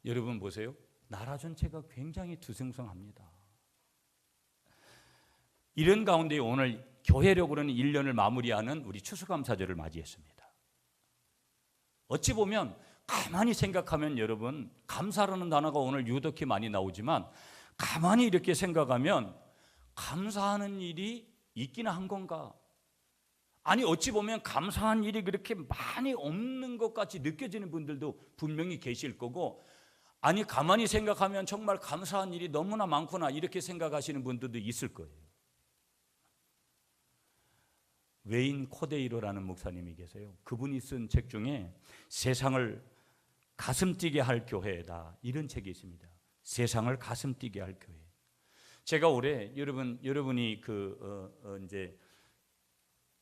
여러분 보세요. 나라 전체가 굉장히 뒤숭숭합니다. 이런 가운데 오늘 교회력으로는 1년을 마무리하는 우리 추수감사절을 맞이했습니다. 어찌 보면 가만히 생각하면 여러분, 감사라는 단어가 오늘 유독히 많이 나오지만 가만히 이렇게 생각하면 감사하는 일이 있기는 한 건가? 아니 어찌 보면 감사한 일이 그렇게 많이 없는 것 같이 느껴지는 분들도 분명히 계실 거고, 아니 가만히 생각하면 정말 감사한 일이 너무나 많구나 이렇게 생각하시는 분들도 있을 거예요. 웨인 코데이로라는 목사님이 계세요. 그분이 쓴 책 중에 세상을 가슴 뛰게 할 교회다 이런 책이 있습니다. 세상을 가슴 뛰게 할 교회. 제가 올해 여러분이 이제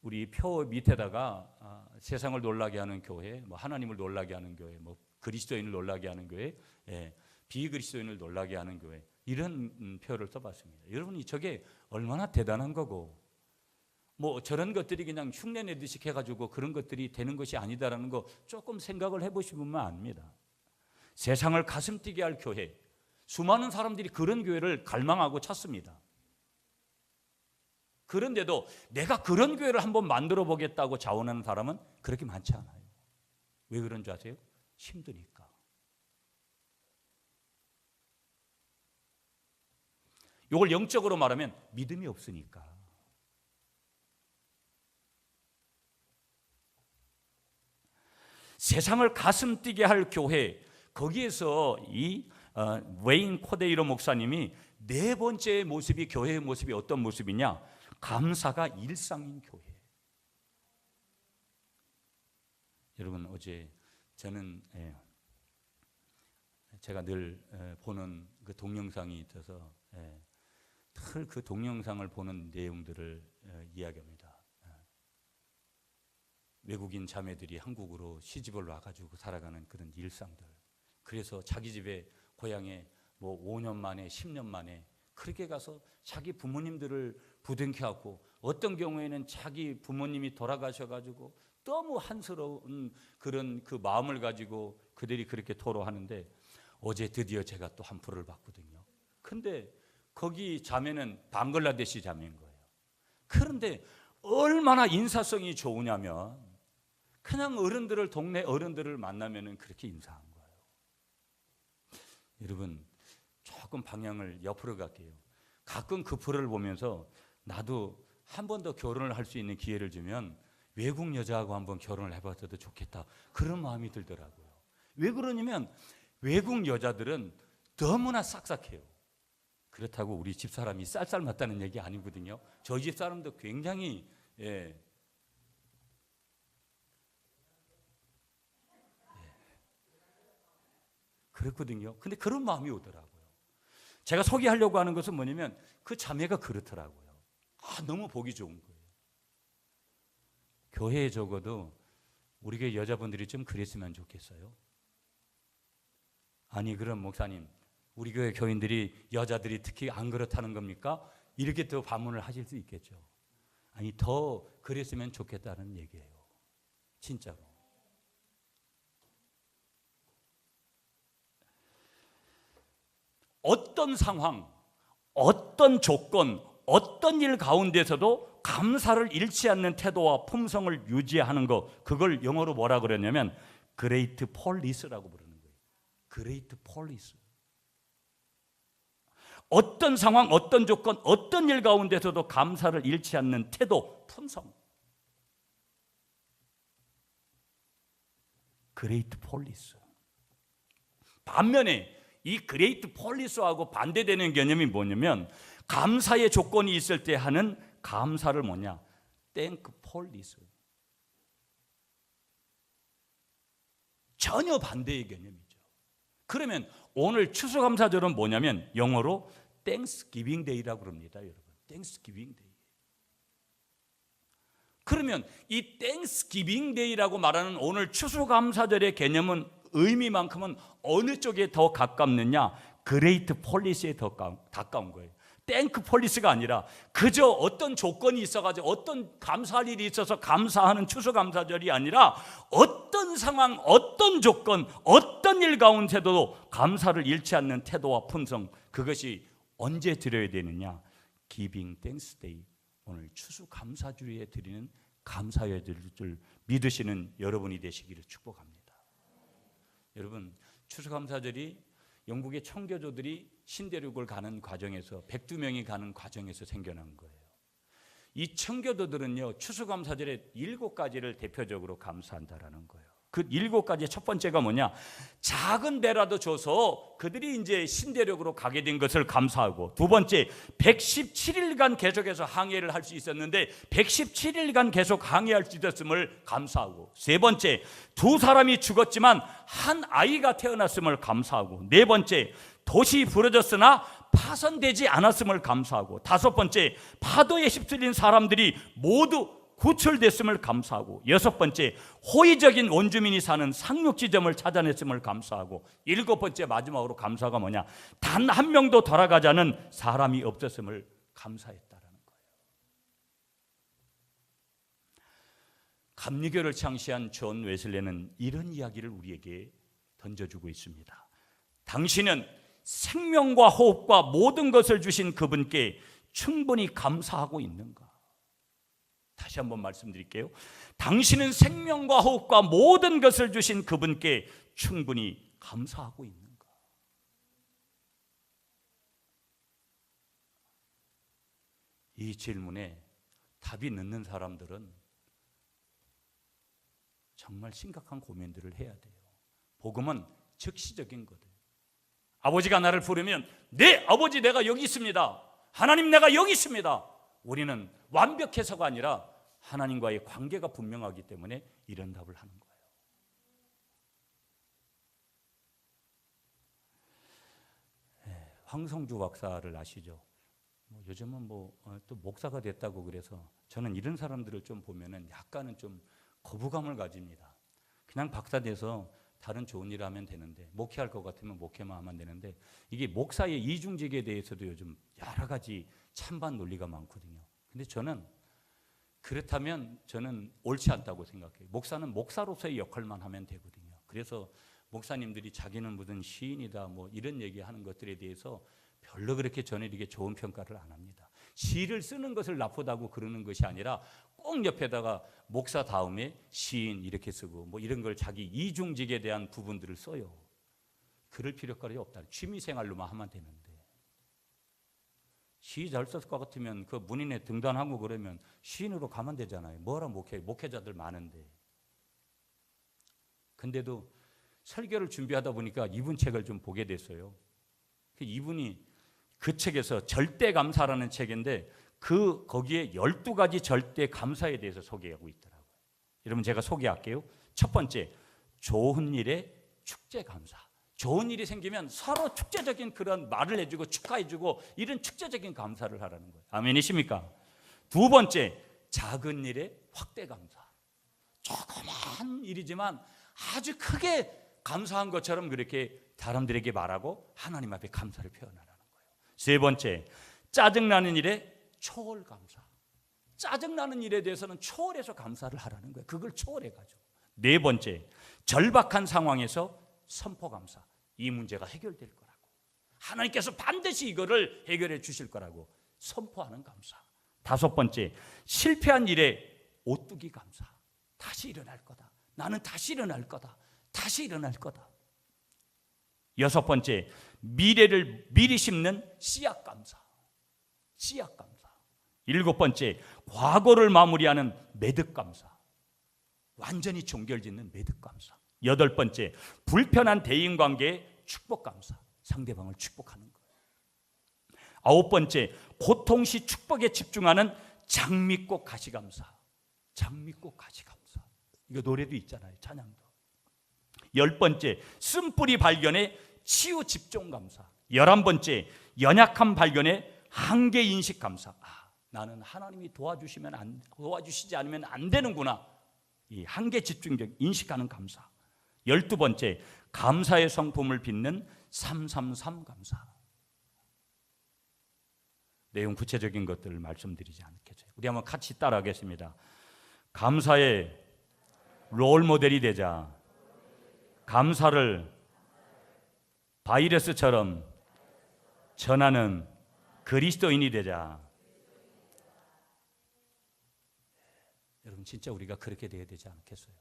우리 표 밑에다가 세상을 놀라게 하는 교회, 뭐 하나님을 놀라게 하는 교회, 뭐 그리스도인을 놀라게 하는 교회, 비그리스도인을 놀라게 하는 교회 이런 표를 써봤습니다. 여러분이 저게 얼마나 대단한 거고, 뭐 저런 것들이 그냥 흉내 내듯이 해가지고 그런 것들이 되는 것이 아니다라는 거 조금 생각을 해보시면 압니다. 세상을 가슴 뛰게 할 교회, 수많은 사람들이 그런 교회를 갈망하고 찾습니다. 그런데도 내가 그런 교회를 한번 만들어 보겠다고 자원하는 사람은 그렇게 많지 않아요. 왜 그런 줄 아세요? 힘드니까. 이걸 영적으로 말하면 믿음이 없으니까. 세상을 가슴 뛰게 할 교회, 거기에서 이 웨인 코데이로 목사님이 네 번째 모습이, 교회의 모습이 어떤 모습이냐? 감사가 일상인 교회. 여러분 어제 저는 제가 늘 보는 그 동영상이 있어서 늘 그 동영상을 보는 내용들을 이야기합니다. 외국인 자매들이 한국으로 시집을 와가지고 살아가는 그런 일상들. 그래서 자기 집에 고향에 뭐 5년 만에 10년 만에 그렇게 가서 자기 부모님들을 부둥켜 안고, 어떤 경우에는 자기 부모님이 돌아가셔가지고 너무 한스러운 그런 그 마음을 가지고 그들이 그렇게 토로하는데, 어제 드디어 제가 또 한 표를 봤거든요. 근데 거기 자매는 방글라데시 자매인 거예요. 그런데 얼마나 인사성이 좋으냐면 그냥 어른들을, 동네 어른들을 만나면은 그렇게 인사한 거예요. 여러분 조금 방향을 옆으로 갈게요. 가끔 그 프로를 보면서 나도 한 번 더 결혼을 할 수 있는 기회를 주면 외국 여자하고 한번 결혼을 해봤어도 좋겠다, 그런 마음이 들더라고요. 왜 그러냐면 외국 여자들은 너무나 싹싹해요. 그렇다고 우리 집사람이 쌀쌀 맞다는 얘기 아니거든요. 저희 집사람도 굉장히 그렇거든요. 근데 그런 마음이 오더라고요. 제가 소개하려고 하는 것은 뭐냐면 그 자매가 그렇더라고요. 너무 보기 좋은 거예요. 교회에 적어도 우리 교회 여자분들이 좀 그랬으면 좋겠어요. 아니 그럼 목사님, 우리 교회 교인들이, 여자들이 특히 안 그렇다는 겁니까? 이렇게 또 반문을 하실 수 있겠죠. 아니 더 그랬으면 좋겠다는 얘기예요. 진짜로. 어떤 상황, 어떤 조건, 어떤 일 가운데서도 감사를 잃지 않는 태도와 품성을 유지하는 것, 그걸 영어로 뭐라 그러냐면 그레이트 폴리스라고 부르는 거예요. 그레이트 폴리스. 어떤 상황, 어떤 조건, 어떤 일 가운데서도 감사를 잃지 않는 태도, 품성. 그레이트 폴리스. 반면에 이 그레이트 폴리스하고 반대되는 개념이 뭐냐면, 감사의 조건이 있을 때 하는 감사를 뭐냐? 땡크 폴리스. 전혀 반대의 개념이죠. 그러면 오늘 추수감사절은 뭐냐면 영어로 땡스기빙 데이라고 그럽니다, 여러분. 땡스기빙 데이. 그러면 이 땡스기빙 데이라고 말하는 오늘 추수감사절의 개념은, 의미만큼은 어느 쪽에 더 가깝느냐? 그레이트 폴리스에 더 가까운 거예요. 땡크 폴리스가 아니라 그저 어떤 조건이 있어가지고 어떤 감사할 일이 있어서 감사하는 추수감사절이 아니라 어떤 상황, 어떤 조건, 어떤 일 가운데도 감사를 잃지 않는 태도와 품성, 그것이 언제 드려야 되느냐? Giving Thanks Day, 오늘 추수감사주일에 드리는 감사해야 될 줄 믿으시는 여러분이 되시기를 축복합니다. 여러분, 추수감사절이 영국의 청교도들이 신대륙을 가는 과정에서 102명이 가는 과정에서 생겨난 거예요. 이 청교도들은요, 추수감사절에 7가지를 대표적으로 감사한다라는 거예요. 그 7가지의 첫 번째가 뭐냐? 작은 배라도 줘서 그들이 이제 신대륙으로 가게 된 것을 감사하고, 두 번째, 117일간 계속해서 항해를 할 수 있었는데 117일간 계속 항해할 수 있었음을 감사하고, 세 번째, 2사람이 죽었지만 한 아이가 태어났음을 감사하고, 네 번째, 도시 부러졌으나 파손되지 않았음을 감사하고, 다섯 번째, 파도에 휩쓸린 사람들이 모두 구출됐음을 감사하고, 여섯 번째, 호의적인 원주민이 사는 상륙지점을 찾아냈음을 감사하고, 일곱 번째, 마지막으로 감사가 뭐냐? 단 한 명도 돌아가지 않은 사람이 없었음을 감사했다라는 거예요. 감리교를 창시한 존 웨슬레는 이런 이야기를 우리에게 던져주고 있습니다. 당신은 생명과 호흡과 모든 것을 주신 그분께 충분히 감사하고 있는가? 다시 한번 말씀드릴게요. 당신은 생명과 호흡과 모든 것을 주신 그분께 충분히 감사하고 있는가? 이 질문에 답이 늦는 사람들은 정말 심각한 고민들을 해야 돼요. 복음은 즉시적인 거예요. 아버지가 나를 부르면, 네, 아버지 내가 여기 있습니다. 하나님 내가 여기 있습니다. 우리는 완벽해서가 아니라 하나님과의 관계가 분명하기 때문에 이런 답을 하는 거예요. 황성주 박사를 아시죠? 요즘은 또 목사가 됐다고 그래서 저는 이런 사람들을 좀 보면은 약간은 좀 거부감을 가집니다. 그냥 박사 돼서 다른 좋은 일 하면 되는데, 목회할 것 같으면 목회만 하면 되는데, 이게 목사의 이중직에 대해서도 요즘 여러 가지 찬반 논리가 많거든요. 근데 저는 그렇다면 저는 옳지 않다고 생각해요. 목사는 목사로서의 역할만 하면 되거든요. 그래서 목사님들이 자기는 무슨 시인이다 이런 얘기하는 것들에 대해서 별로 그렇게 저는 이렇게 좋은 평가를 안 합니다. 시를 쓰는 것을 나쁘다고 그러는 것이 아니라 꼭 옆에다가 목사 다음에 시인 이렇게 쓰고 이런 걸 자기 이중직에 대한 부분들을 써요. 그럴 필요까지 없다. 취미생활로만 하면 되는데, 시 잘 썼을 것 같으면 그 문인에 등단하고 그러면 시인으로 가면 되잖아요. 뭐라 목회자들 많은데. 근데도 설교를 준비하다 보니까 이분 책을 좀 보게 됐어요. 이분이 그 책에서 절대 감사라는 책인데 거기에 12가지 절대 감사에 대해서 소개하고 있더라고요. 여러분 제가 소개할게요. 첫 번째, 좋은 일에 축제 감사. 좋은 일이 생기면 서로 축제적인 그런 말을 해주고 축하해주고 이런 축제적인 감사를 하라는 거예요. 아멘이십니까? 두 번째, 작은 일에 확대 감사. 조그만 일이지만 아주 크게 감사한 것처럼 그렇게 사람들에게 말하고 하나님 앞에 감사를 표현하라는 거예요. 세 번째, 짜증나는 일에 초월 감사. 짜증나는 일에 대해서는 초월해서 감사를 하라는 거예요. 그걸 초월해가지고. 네 번째, 절박한 상황에서 선포 감사. 이 문제가 해결될 거라고, 하나님께서 반드시 이거를 해결해 주실 거라고 선포하는 감사. 다섯 번째, 실패한 일에 오뚜기 감사. 다시 일어날 거다. 나는 다시 일어날 거다. 다시 일어날 거다. 여섯 번째, 미래를 미리 심는 씨앗 감사. 씨앗 감사. 일곱 번째, 과거를 마무리하는 매듭 감사. 완전히 종결짓는 매듭 감사. 여덟 번째, 불편한 대인관계의 축복 감사. 상대방을 축복하는 거예요. 아홉 번째, 고통 시 축복에 집중하는 장미꽃 가시 감사. 장미꽃 가시 감사. 이거 노래도 있잖아요. 찬양도. 열 번째, 쓴뿌리 발견에 치유 집중 감사. 11번째, 연약함 발견에 한계 인식 감사. 나는 하나님이 도와주시지 않으면 안 되는구나. 이 한계 집중력 인식하는 감사. 12번째, 감사의 성품을 빚는 333 감사. 내용 구체적인 것들을 말씀드리지 않겠어요. 우리 한번 같이 따라하겠습니다. 감사의 롤 모델이 되자. 감사를 바이러스처럼 전하는 그리스도인이 되자. 여러분 진짜 우리가 그렇게 돼야 되지 않겠어요?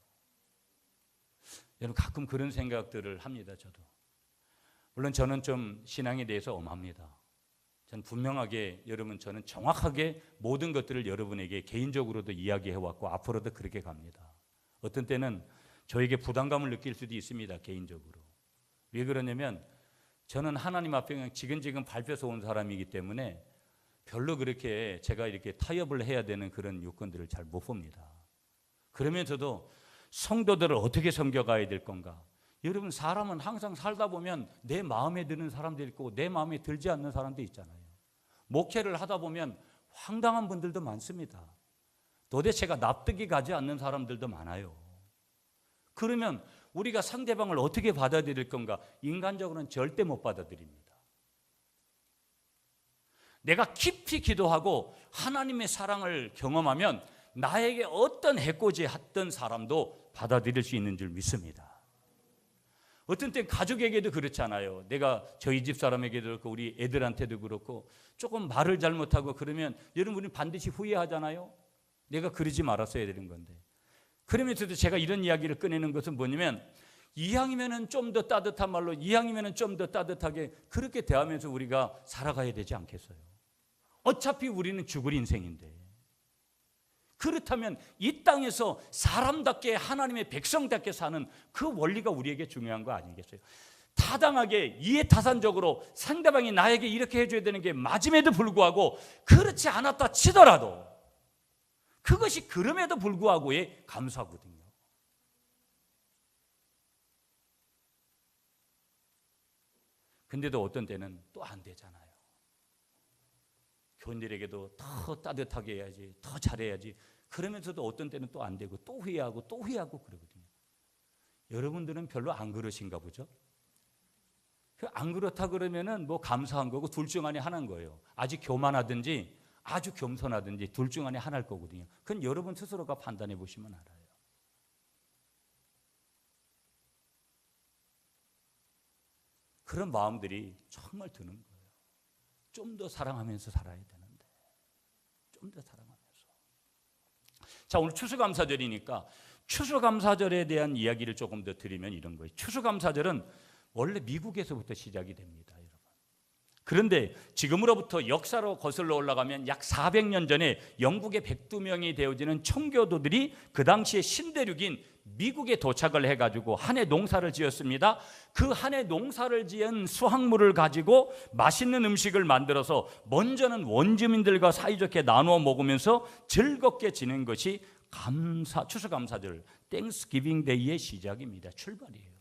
여러분 가끔 그런 생각들을 합니다. 저도. 물론 저는 좀 신앙에 대해서 엄합니다. 전 분명하게 여러분 저는 정확하게 모든 것들을 여러분에게 개인적으로도 이야기해왔고 앞으로도 그렇게 갑니다. 어떤 때는 저에게 부담감을 느낄 수도 있습니다. 개인적으로. 왜 그러냐면 저는 하나님 앞에 그냥 지근지근 밟혀서 온 사람이기 때문에 별로 그렇게 제가 이렇게 타협을 해야 되는 그런 요건들을 잘 못 봅니다. 그러면서도 성도들을 어떻게 섬겨가야 될 건가? 여러분 사람은 항상 살다 보면 내 마음에 드는 사람도 있고 내 마음에 들지 않는 사람도 있잖아요. 목회를 하다 보면 황당한 분들도 많습니다. 도대체가 납득이 가지 않는 사람들도 많아요. 그러면 우리가 상대방을 어떻게 받아들일 건가? 인간적으로는 절대 못 받아들입니다. 내가 깊이 기도하고 하나님의 사랑을 경험하면 나에게 어떤 해코지 했던 사람도 받아들일 수 있는 줄 믿습니다. 어떤 때 가족에게도 그렇잖아요. 내가 저희 집 사람에게도 그렇고 우리 애들한테도 그렇고 조금 말을 잘못하고 그러면 여러분이 반드시 후회하잖아요. 내가 그러지 말았어야 되는 건데. 그러면서도 제가 이런 이야기를 꺼내는 것은 뭐냐면 이왕이면 좀 더 따뜻한 말로 이왕이면 좀 더 따뜻하게 그렇게 대하면서 우리가 살아가야 되지 않겠어요? 어차피 우리는 죽을 인생인데. 그렇다면 이 땅에서 사람답게 하나님의 백성답게 사는 그 원리가 우리에게 중요한 거 아니겠어요? 타당하게 이해타산적으로 상대방이 나에게 이렇게 해줘야 되는 게 맞음에도 불구하고 그렇지 않았다 치더라도 그것이 그럼에도 불구하고의 감사거든요. 근데도 어떤 때는 또 안 되잖아요. 교인들에게도 더 따뜻하게 해야지, 더 잘해야지. 그러면서도 어떤 때는 또 안 되고 또 후회하고 또 후회하고 그러거든요. 여러분들은 별로 안 그러신가 보죠? 안 그렇다 그러면은 뭐 감사한 거고 둘 중 안에 하나인 거예요. 아주 교만하든지 아주 겸손하든지 둘 중 안에 하나일 거거든요. 그건 여러분 스스로가 판단해 보시면 알아요. 그런 마음들이 정말 드는 거예요. 좀 더 사랑하면서 살아야 되는데 좀 더 사랑하면서. 자, 오늘 추수감사절이니까 추수감사절에 대한 이야기를 조금 더 드리면 이런 거예요. 추수감사절은 원래 미국에서부터 시작이 됩니다, 여러분. 그런데 지금으로부터 역사로 거슬러 올라가면 약 400년 전에 영국의 102명이 되어지는 청교도들이 그 당시에 신대륙인 미국에 도착을 해가지고 한 해 농사를 지었습니다. 그 한 해 농사를 지은 수확물을 가지고 맛있는 음식을 만들어서 먼저는 원주민들과 사이좋게 나누어 먹으면서 즐겁게 지낸 것이 추수감사절, 땡스기빙 데이의 시작입니다. 출발이에요.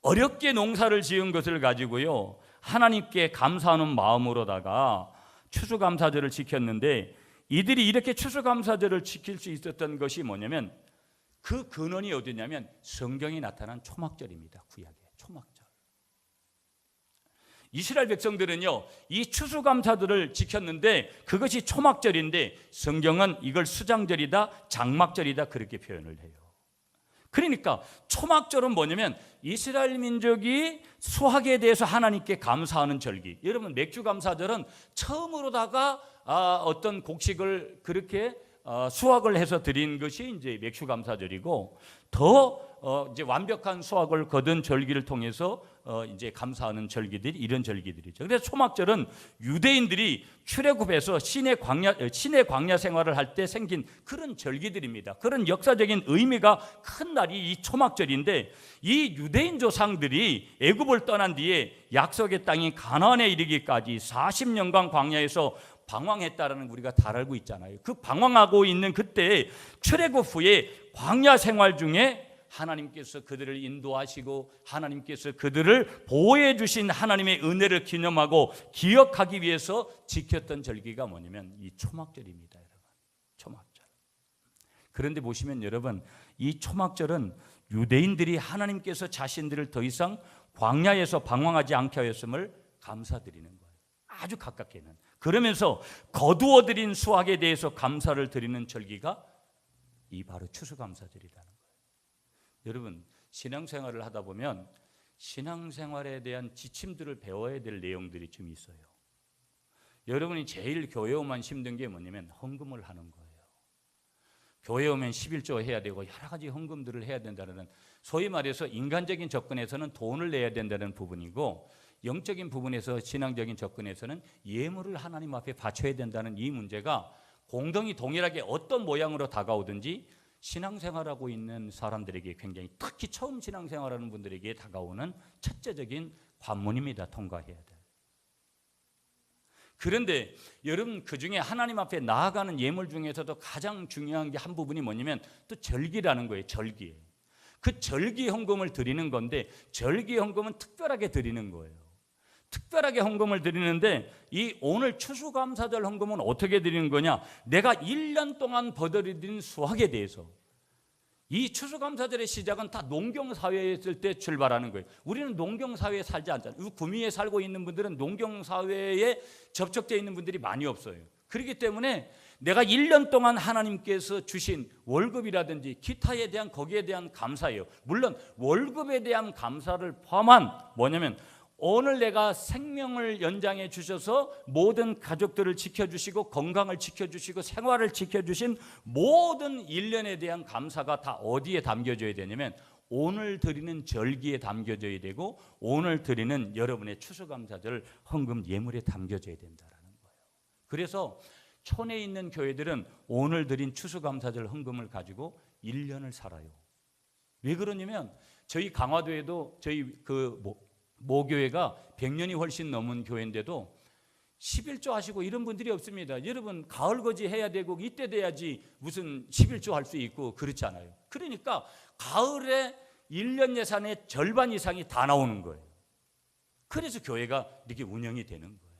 어렵게 농사를 지은 것을 가지고요 하나님께 감사하는 마음으로다가 추수감사절을 지켰는데 이들이 이렇게 추수감사절을 지킬 수 있었던 것이 뭐냐면 그 근원이 어디냐면 성경에 나타난 초막절입니다. 구약의 초막절. 이스라엘 백성들은요 이 추수감사절을 지켰는데 그것이 초막절인데 성경은 이걸 수장절이다 장막절이다 그렇게 표현을 해요. 그러니까 초막절은 뭐냐면 이스라엘 민족이 수확에 대해서 하나님께 감사하는 절기. 여러분 맥주감사절은 처음으로다가 어떤 곡식을 그렇게 수확을 해서 드린 것이 이제 맥주감사절이고 더 이제 완벽한 수확을 거둔 절기를 통해서 이제 감사하는 절기들이 이런 절기들이죠. 그래서 초막절은 유대인들이 출애굽해서 신의 광야 생활을 할 때 생긴 그런 절기들입니다. 그런 역사적인 의미가 큰 날이 이 초막절인데 이 유대인 조상들이 애굽을 떠난 뒤에 약속의 땅인 가나안에 이르기까지 40년간 광야에서 방황했다라는 우리가 다 알고 있잖아요. 그 방황하고 있는 그때 출애굽 후에 광야 생활 중에 하나님께서 그들을 인도하시고 하나님께서 그들을 보호해 주신 하나님의 은혜를 기념하고 기억하기 위해서 지켰던 절기가 뭐냐면 이 초막절입니다, 여러분. 초막절. 그런데 보시면 여러분 이 초막절은 유대인들이 하나님께서 자신들을 더 이상 광야에서 방황하지 않게 하였음을 감사드리는 거예요. 아주 가깝게는. 그러면서 거두어 드린 수확에 대해서 감사를 드리는 절기가 이 바로 추수감사절이라는 거예요. 여러분, 신앙생활을 하다 보면 신앙생활에 대한 지침들을 배워야 될 내용들이 좀 있어요. 여러분이 제일 교회 오면 힘든 게 뭐냐면 헌금을 하는 거예요. 교회 오면 11조 해야 되고 여러 가지 헌금들을 해야 된다는, 소위 말해서 인간적인 접근에서는 돈을 내야 된다는 부분이고, 영적인 부분에서 신앙적인 접근에서는 예물을 하나님 앞에 바쳐야 된다는 이 문제가 공동이 동일하게 어떤 모양으로 다가오든지 신앙생활하고 있는 사람들에게, 굉장히 특히 처음 신앙생활하는 분들에게 다가오는 첫째적인 관문입니다. 통과해야 돼. 그런데 여러분, 그중에 하나님 앞에 나아가는 예물 중에서도 가장 중요한 게 한 부분이 뭐냐면 또 절기라는 거예요. 절기. 그 절기 헌금을 드리는 건데, 절기 헌금은 특별하게 드리는 거예요. 특별하게 헌금을 드리는데, 이 오늘 추수감사절 헌금은 어떻게 드리는 거냐? 내가 1년 동안 버들인 수확에 대해서. 이 추수감사절의 시작은 다 농경사회에 있을 때 출발하는 거예요. 우리는 농경사회에 살지 않잖아요. 구미에 살고 있는 분들은 농경사회에 접촉되어 있는 분들이 많이 없어요. 그렇기 때문에 내가 1년 동안 하나님께서 주신 월급이라든지 기타에 대한, 거기에 대한 감사예요. 물론 월급에 대한 감사를 포함한 뭐냐면, 오늘 내가 생명을 연장해 주셔서 모든 가족들을 지켜주시고 건강을 지켜주시고 생활을 지켜주신 모든 일련에 대한 감사가 다 어디에 담겨져야 되냐면 오늘 드리는 절기에 담겨져야 되고, 오늘 드리는 여러분의 추수감사절 헌금 예물에 담겨져야 된다는 거예요. 그래서 촌에 있는 교회들은 오늘 드린 추수감사절 헌금을 가지고 1년을 살아요. 왜 그러냐면 저희 강화도에도 저희 모교회가 100년이 훨씬 넘은 교회인데도 11조 하시고 이런 분들이 없습니다. 여러분, 가을거지 해야 되고 이때 돼야지 무슨 11조 할 수 있고 그렇지 않아요. 그러니까 가을에 1년 예산의 절반 이상이 다 나오는 거예요. 그래서 교회가 이렇게 운영이 되는 거예요.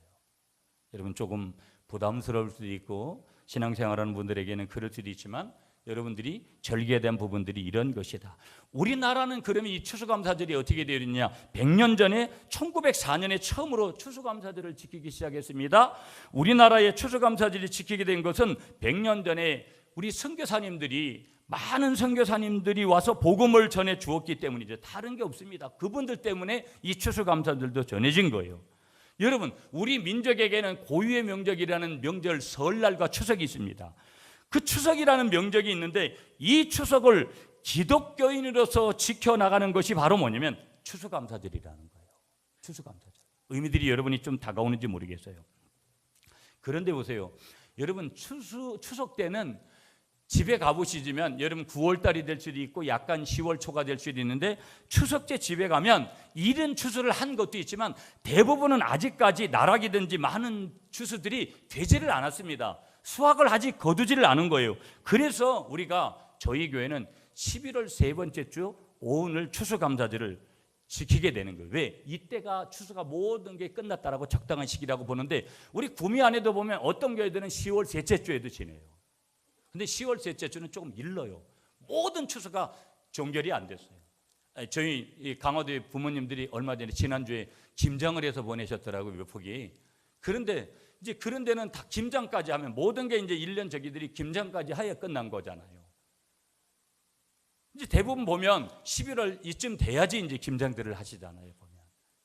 여러분, 조금 부담스러울 수도 있고 신앙생활하는 분들에게는 그럴 수도 있지만, 여러분들이 절기에 대한 부분들이 이런 것이다. 우리나라는 그러면 이 추수감사절이 어떻게 되었냐? 100년 전에 1904년에 처음으로 추수감사절을 지키기 시작했습니다. 우리나라의 추수감사절이 지키게 된 것은 100년 전에 우리 선교사님들이, 많은 선교사님들이 와서 복음을 전해 주었기 때문이죠. 다른 게 없습니다. 그분들 때문에 이 추수감사절도 전해진 거예요. 여러분, 우리 민족에게는 고유의 명절이라는 명절, 설날과 추석이 있습니다. 그 추석이라는 명절이 있는데, 이 추석을 기독교인으로서 지켜나가는 것이 바로 뭐냐면 추수감사절이라는 거예요. 추수감사절. 의미들이 여러분이 좀 다가오는지 모르겠어요. 그런데 보세요. 여러분, 추석 때는 집에 가보시면, 여러분 9월달이 될 수도 있고 약간 10월 초가 될 수도 있는데, 추석 때 집에 가면 이른 추수를 한 것도 있지만 대부분은 아직까지 나락이든지 많은 추수들이 되지를 않았습니다. 수확을 아직 거두지를 않은 거예요. 그래서 우리가, 저희 교회는 11월 세 번째 주 오늘 추수감사절을 지키게 되는 거예요. 왜? 이때가 추수가 모든 게 끝났다라고 적당한 시기라고 보는데, 우리 구미 안에도 보면 어떤 교회들은 10월 셋째 주에도 지내요. 근데 10월 셋째 주는 조금 일러요. 모든 추수가 종결이 안 됐어요. 저희 강화도의 부모님들이 얼마 전에 지난주에 김장을 해서 보내셨더라고요, 몇 폭이. 그런데 이제 그런 데는 다 김장까지 하면 모든 게 이제 1년 저기들이 김장까지 하여 끝난 거잖아요. 이제 대부분 보면 11월 이쯤 돼야지 이제 김장들을 하시잖아요, 보면.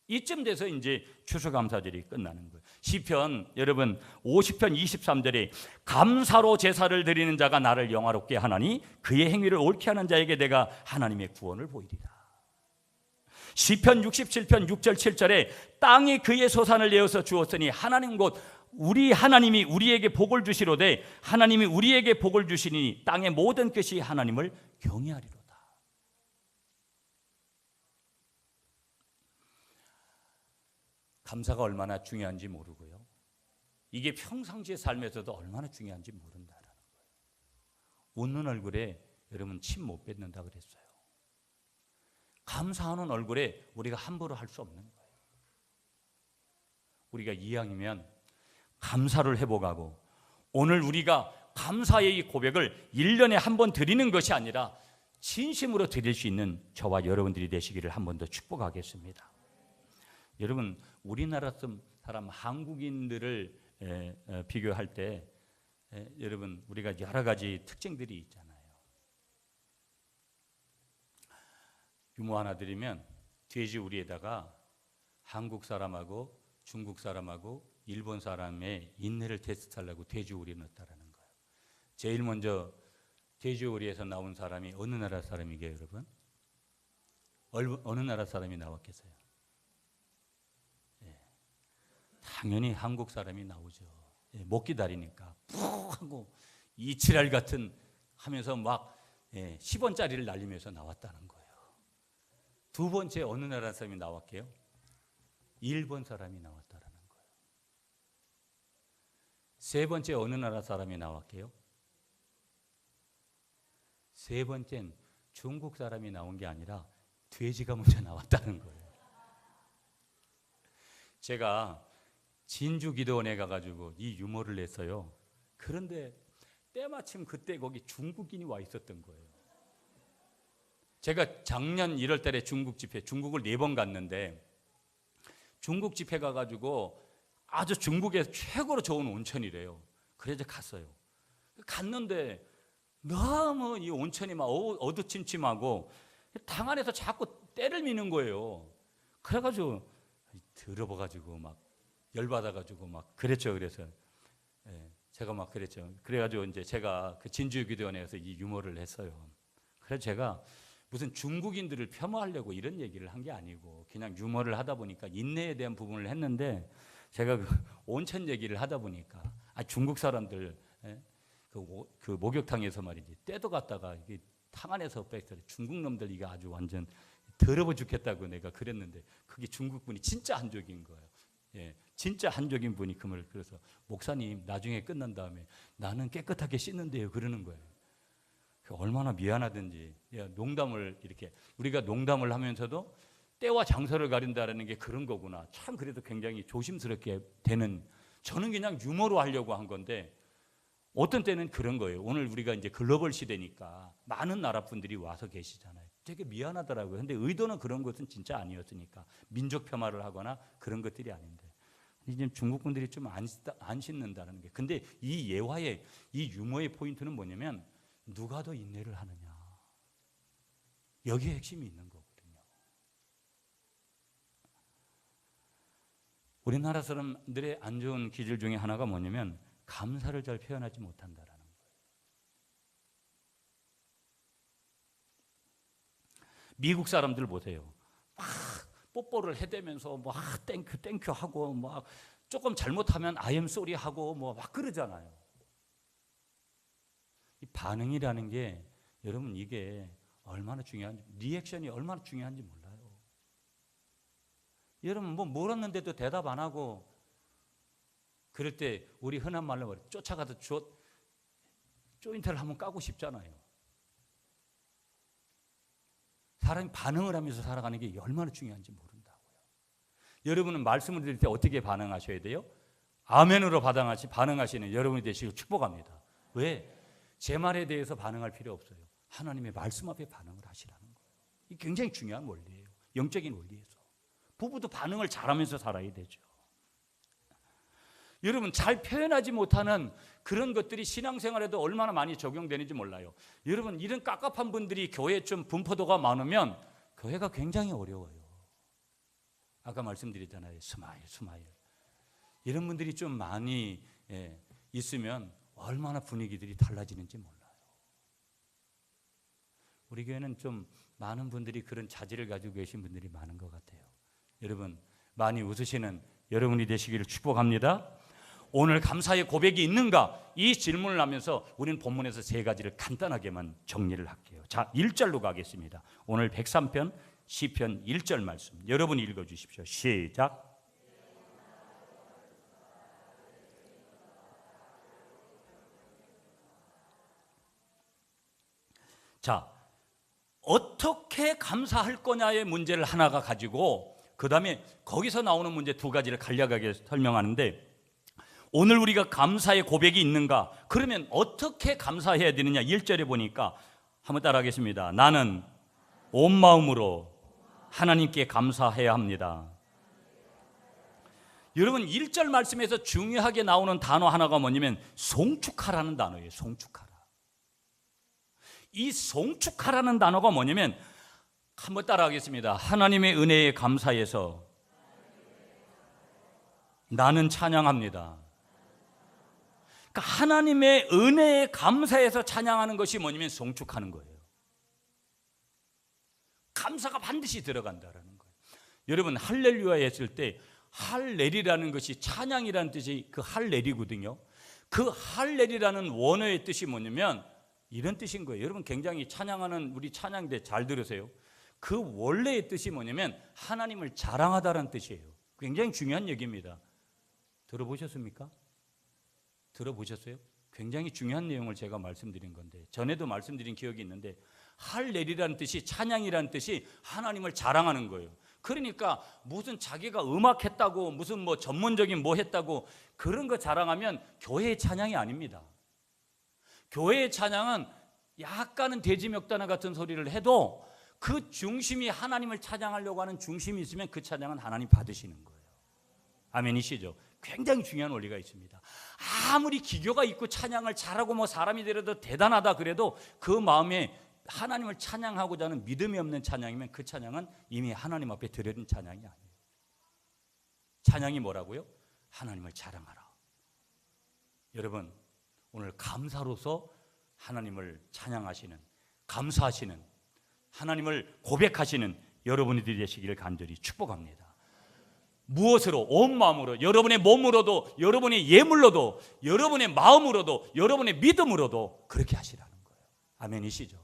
이쯤 돼서 이제 추수감사절이 끝나는 거예요. 시편, 여러분 50편 23절에 감사로 제사를 드리는 자가 나를 영화롭게 하나니 그의 행위를 옳게 하는 자에게 내가 하나님의 구원을 보이리라. 시편 67편 6절 7절에 땅이 그의 소산을 내어서 주었으니 하나님 곧 우리 하나님이 우리에게 복을 주시로되 하나님이 우리에게 복을 주시니 땅의 모든 것이 하나님을 경외하리로다. 감사가 얼마나 중요한지 모르고요, 이게 평상시의 삶에서도 얼마나 중요한지 모른다는 거예요. 웃는 얼굴에 여러분 침 못 뱉는다 그랬어요. 감사하는 얼굴에 우리가 함부로 할 수 없는 거예요. 우리가 이왕이면 감사를 회복하고, 오늘 우리가 감사의 이 고백을 1년에 한 번 드리는 것이 아니라 진심으로 드릴 수 있는 저와 여러분들이 되시기를 한 번 더 축복하겠습니다. 여러분 우리나라 사람 한국인들을 비교할 때 여러분 우리가 여러 가지 특징들이 있잖아요. 유머 하나 드리면 돼지우리에다가 한국 사람하고 중국 사람하고 일본 사람의 인내를 테스트하려고 돼지우리를 넣었다라는 거예요. 제일 먼저 돼지우리에서 나온 사람이 어느 나라 사람이게요, 여러분? 어느 나라 사람이 나왔겠어요? 당연히 한국 사람이 나오죠. 못 기다리니까 푹 하고 이치랄 같은 하면서 막 10원짜리를 날리면서 나왔다는 거예요. 두 번째 어느 나라 사람이 나왔게요? 일본 사람이 나왔다라는 거예요. 세 번째 어느 나라 사람이 나왔게요? 세 번째는 중국 사람이 나온 게 아니라 돼지가 먼저 나왔다는 거예요. 제가 진주 기도원에 가가지고 이 유머를 냈어요. 그런데 때마침 그때 거기 중국인이 와 있었던 거예요. 제가 작년 1월 달에 중국 집회, 중국을 4번 갔는데 중국 집회 가가지고 아주 중국에서 최고로 좋은 온천이래요. 그래서 갔어요. 갔는데 너무 이 온천이 막 어두침침하고 당 안에서 자꾸 때를 미는 거예요. 그래가지고 들어봐가지고 막 열받아가지고 막 그랬죠. 그래서 제가 막 그랬죠. 그래가지고 이제 제가 그 진주기도원에서 이 유머를 했어요. 그래서 제가 무슨 중국인들을 폄하하려고 이런 얘기를 한 게 아니고 그냥 유머를 하다 보니까 인내에 대한 부분을 했는데 제가 그 온천 얘기를 하다 보니까 중국 사람들 그 목욕탕에서 말이지 때도 갔다가 이게 탕 안에서 뺐더니 중국 놈들 이게 아주 완전 더러워 죽겠다고 내가 그랬는데 그게 중국 분이 진짜 한족인 거예요. 진짜 한족인 분이 그 말을 그래서 목사님 나중에 끝난 다음에 나는 깨끗하게 씻는데요 그러는 거예요. 얼마나 미안하든지 농담을 이렇게 우리가 농담을 하면서도 때와 장소를 가린다라는 게 그런 거구나. 참 그래도 굉장히 조심스럽게 되는 저는 그냥 유머로 하려고 한 건데 어떤 때는 그런 거예요. 오늘 우리가 이제 글로벌 시대니까 많은 나라 분들이 와서 계시잖아요. 되게 미안하더라고요. 근데 의도는 그런 것은 진짜 아니었으니까 민족 폄하를 하거나 그런 것들이 아닌데 이제 중국 분들이 좀 안 씻는다는 게 근데 이 예화의 이 유머의 포인트는 뭐냐면 누가 더 인내를 하느냐 여기에 핵심이 있는 거거든요. 우리나라 사람들의 안 좋은 기질 중에 하나가 뭐냐면 감사를 잘 표현하지 못한다라는 거예요. 미국 사람들 보세요. 막 뽀뽀를 해대면서 막 땡큐 하고 막 조금 잘못하면 I am sorry 하고 뭐 막 그러잖아요. 이 반응이라는 게 여러분 이게 얼마나 중요한지 리액션이 얼마나 중요한지 몰라요. 여러분 뭐 물었는데도 대답 안 하고 그럴 때 우리 흔한 말로 쫓아가서 조인트를 한번 까고 싶잖아요. 사람이 반응을 하면서 살아가는 게 얼마나 중요한지 모른다고요. 여러분은 말씀을 드릴 때 어떻게 반응하셔야 돼요? 아멘으로 반응하시는 여러분이 되시길 축복합니다. 왜? 제 말에 대해서 반응할 필요 없어요. 하나님의 말씀 앞에 반응을 하시라는 거예요. 이게 굉장히 중요한 원리예요. 영적인 원리에서. 부부도 반응을 잘하면서 살아야 되죠. 여러분 잘 표현하지 못하는 그런 것들이 신앙생활에도 얼마나 많이 적용되는지 몰라요. 여러분 이런 깝깝한 분들이 교회에 좀 분포도가 많으면 교회가 굉장히 어려워요. 아까 말씀드렸잖아요. 스마일 이런 분들이 좀 많이 있으면 얼마나 분위기들이 달라지는지 몰라요. 우리 교회는 좀 많은 분들이 그런 자질을 가지고 계신 분들이 많은 것 같아요. 여러분 많이 웃으시는 여러분이 되시기를 축복합니다. 오늘 감사의 고백이 있는가? 이 질문을 하면서 우리는 본문에서 3가지를 간단하게만 정리를 할게요. 자, 1절로 가겠습니다. 오늘 103편 시편 1절 말씀 여러분 읽어주십시오. 시작. 자, 어떻게 감사할 거냐의 문제를 하나가 가지고 그 다음에 거기서 나오는 문제 2가지를 간략하게 설명하는데 오늘 우리가 감사의 고백이 있는가? 그러면 어떻게 감사해야 되느냐? 1절에 보니까 한번 따라하겠습니다. 나는 온 마음으로 하나님께 감사해야 합니다. 여러분 1절 말씀에서 중요하게 나오는 단어 하나가 뭐냐면 송축하라는 단어예요. 송축하라. 이 송축하라는 단어가 뭐냐면 한번 따라하겠습니다. 하나님의 은혜에 감사해서 나는 찬양합니다. 그러니까 하나님의 은혜에 감사해서 찬양하는 것이 뭐냐면 송축하는 거예요. 감사가 반드시 들어간다라는 거예요. 여러분 할렐루야 했을 때 할렐이라는 것이 찬양이라는 뜻이 그 할렐이거든요. 그 할렐이라는 원어의 뜻이 뭐냐면 이런 뜻인 거예요. 여러분 굉장히 찬양하는 우리 찬양대 잘 들으세요. 그 원래의 뜻이 뭐냐면 하나님을 자랑하다라는 뜻이에요. 굉장히 중요한 얘기입니다. 들어보셨습니까? 들어보셨어요? 굉장히 중요한 내용을 제가 말씀드린 건데 전에도 말씀드린 기억이 있는데 할렐이라는 뜻이 찬양이라는 뜻이 하나님을 자랑하는 거예요. 그러니까 무슨 자기가 음악했다고 무슨 뭐 전문적인 뭐 했다고 그런 거 자랑하면 교회의 찬양이 아닙니다. 교회의 찬양은 약간은 대지멱단화 같은 소리를 해도 그 중심이 하나님을 찬양하려고 하는 중심이 있으면 그 찬양은 하나님 받으시는 거예요. 아멘이시죠? 굉장히 중요한 원리가 있습니다. 아무리 기교가 있고 찬양을 잘하고 뭐 사람이 되려도 대단하다 그래도 그 마음에 하나님을 찬양하고자 하는 믿음이 없는 찬양이면 그 찬양은 이미 하나님 앞에 드려진 찬양이 아니에요. 찬양이 뭐라고요? 하나님을 자랑하라. 여러분 오늘 감사로서 하나님을 찬양하시는 감사하시는 하나님을 고백하시는 여러분들이 되시기를 간절히 축복합니다. 무엇으로? 온 마음으로, 여러분의 몸으로도, 여러분의 예물로도, 여러분의 마음으로도, 여러분의 믿음으로도 그렇게 하시라는 거예요. 아멘이시죠?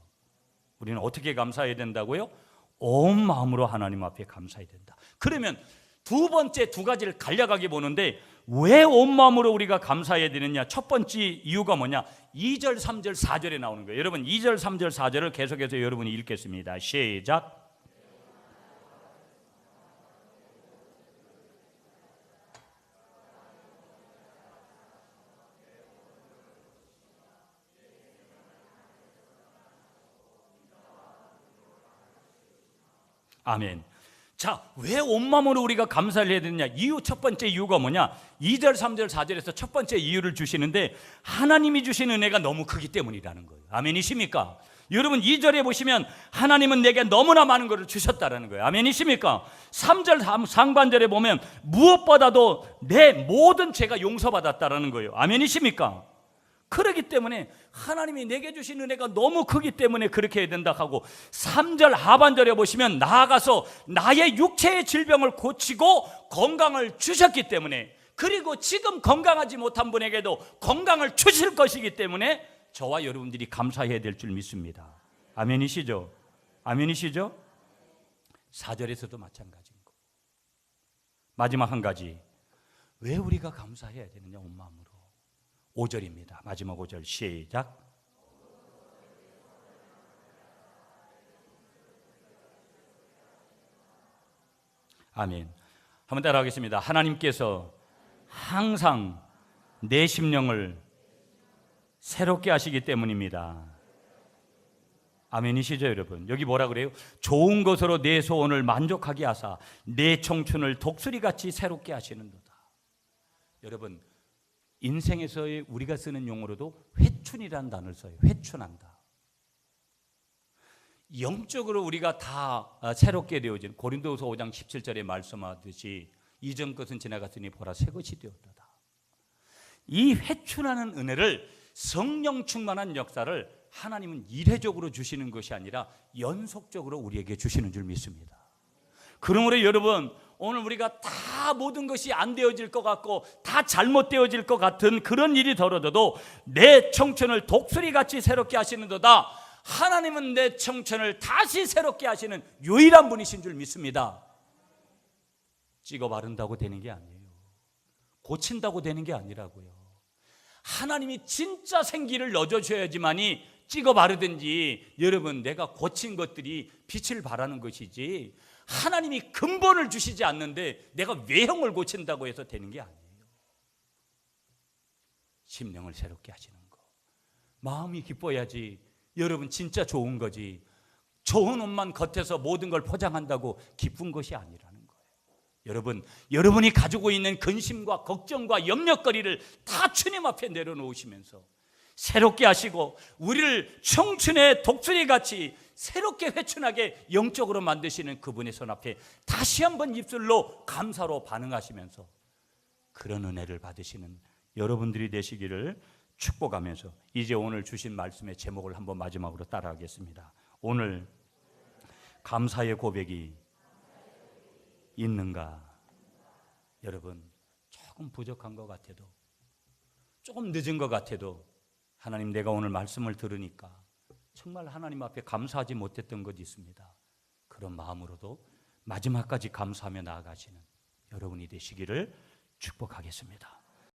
우리는 어떻게 감사해야 된다고요? 온 마음으로 하나님 앞에 감사해야 된다. 그러면 두 번째 두 가지를 간략하게 보는데 왜 온 마음으로 우리가 감사해야 되느냐? 첫 번째 이유가 뭐냐? 2절, 3절, 4절에 나오는 거예요. 여러분 2절, 3절, 4절을 계속해서 여러분이 읽겠습니다. 시작. 아멘. 자, 왜 온 마음으로 우리가 감사를 해야 되느냐? 이유 첫 번째 이유가 뭐냐? 2절, 3절, 4절에서 첫 번째 이유를 주시는데 하나님이 주신 은혜가 너무 크기 때문이라는 거예요. 아멘이십니까? 여러분 2절에 보시면 하나님은 내게 너무나 많은 것을 주셨다라는 거예요. 아멘이십니까? 3절 상반절에 보면 무엇보다도 내 모든 죄가 용서받았다라는 거예요. 아멘이십니까? 그렇기 때문에 하나님이 내게 주신 은혜가 너무 크기 때문에 그렇게 해야 된다 하고 3절 하반절에 보시면 나아가서 나의 육체의 질병을 고치고 건강을 주셨기 때문에 그리고 지금 건강하지 못한 분에게도 건강을 주실 것이기 때문에 저와 여러분들이 감사해야 될 줄 믿습니다. 아멘이시죠? 아멘이시죠? 4절에서도 마찬가지인 거. 마지막 한 가지 왜 우리가 감사해야 되느냐? 온 마음으로 5절입니다. 마지막 5절 시작. 아멘. 한번 따라하겠습니다. 하나님께서 항상 내 심령을 새롭게 하시기 때문입니다. 아멘이시죠 여러분? 여기 뭐라 그래요? 좋은 것으로 내 소원을 만족하게 하사 내 청춘을 독수리같이 새롭게 하시는도다. 여러분 인생에서의 우리가 쓰는 용어로도 회춘이라는 단어를 써요. 회춘한다. 영적으로 우리가 다 새롭게 되어진 고린도후서 5장 17절에 말씀하듯이 이전 것은 지나갔으니 보라 새 것이 되었도다. 이 회춘하는 은혜를 성령 충만한 역사를 하나님은 이례적으로 주시는 것이 아니라 연속적으로 우리에게 주시는 줄 믿습니다. 그러므로 여러분 오늘 우리가 다 모든 것이 안 되어질 것 같고 다 잘못되어질 것 같은 그런 일이 벌어져도 내 청춘을 독수리같이 새롭게 하시는도다. 하나님은 내 청춘을 다시 새롭게 하시는 유일한 분이신 줄 믿습니다. 찍어 바른다고 되는 게 아니에요. 고친다고 되는 게 아니라고요. 하나님이 진짜 생기를 넣어주셔야지만이 찍어 바르든지 여러분 내가 고친 것들이 빛을 발하는 것이지 하나님이 근본을 주시지 않는데 내가 외형을 고친다고 해서 되는 게 아니에요. 심령을 새롭게 하시는 거. 마음이 기뻐야지 여러분 진짜 좋은 거지. 좋은 옷만 겉에서 모든 걸 포장한다고 기쁜 것이 아니라는 거예요. 여러분이 가지고 있는 근심과 걱정과 염려거리를 다 주님 앞에 내려놓으시면서 새롭게 하시고 우리를 청춘의 독수리 같이 새롭게 회춘하게 영적으로 만드시는 그분의 손 앞에 다시 한번 입술로 감사로 반응하시면서 그런 은혜를 받으시는 여러분들이 되시기를 축복하면서 이제 오늘 주신 말씀의 제목을 한번 마지막으로 따라하겠습니다. 오늘 감사의 고백이 있는가? 여러분, 조금 부족한 것 같아도, 조금 늦은 것 같아도 하나님, 내가 오늘 말씀을 들으니까 정말 하나님 앞에 감사하지 못했던 것이 있습니다. 그런 마음으로도 마지막까지 감사하며 나아가시는 여러분이 되시기를 축복하겠습니다.